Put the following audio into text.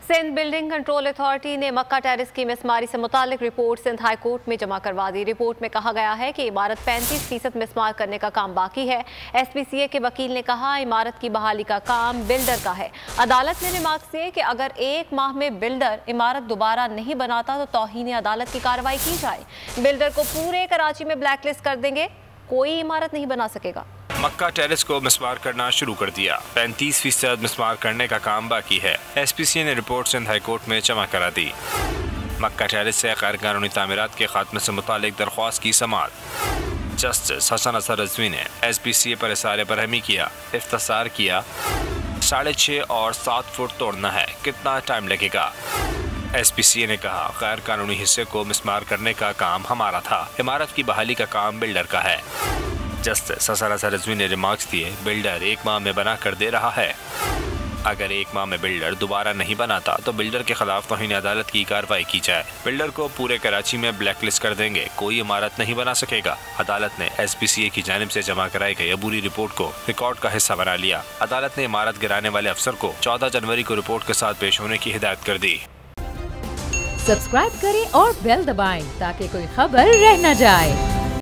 Sindh building control authority ने मक्का terrace की मिसमारी से मुतालिक रिपोर्ट सिंध हाई कोर्ट में जमा करवा दी। रिपोर्ट में कहा गया है कि इमारत 35% मिसमार करने का काम बाकी है। SPCA के वकील ने कहा इमारत की बहाली का काम बिल्डर का है। अदालत ने रिमार्क किए कि अगर 1 माह में बिल्डर इमारत दोबारा नहीं बनाता तो तौहीन अदालत की कार्रवाई की जाए। बिल्डर को पूरे कराची में ब्लैकलिस्ट कर देंगे, कोई इमारत नहीं बना सकेगा। मक्का टेरेस को मिसमार करना शुरू कर दिया। 35% मिसमार करने का काम बाकी है। SPCA ने रिपोर्ट सिंध हाई कोर्ट में जमा करा दी। मक्का टेरेस से गैर कानूनी तामीरात के खात्मे से मुतालिक दरख्वास्त की समाअत। जस्टिस हसन असर रिजवी ने SPCA पर इशारे बरहमी किया, इफ्तिसार किया। 6.5 और 7 फुट तोड़ना है, कितना टाइम लगेगा? SPCA ने कहा गैर कानूनी हिस्से को मिसमार करने का काम हमारा था, इमारत की बहाली का काम बिल्डर का है। जस्टिस हसन असर रिजवी ने रिमार्क्स दिए, बिल्डर 1 माह में बना कर दे रहा है। अगर 1 माह में बिल्डर दोबारा नहीं बनाता तो बिल्डर के खिलाफ तौहीन अदालत की कार्रवाई की जाए। बिल्डर को पूरे कराची में ब्लैकलिस्ट कर देंगे, कोई इमारत नहीं बना सकेगा। अदालत ने SPCA की जानिब से जमा कराई गई अबूरी रिपोर्ट को रिकॉर्ड का हिस्सा बना लिया। अदालत ने इमारत गिराने वाले अफसर को 14 जनवरी को रिपोर्ट के साथ पेश होने की हिदायत कर दी। सब्सक्राइब करें और बेल दबाएं ताकि कोई खबर रह न जाए।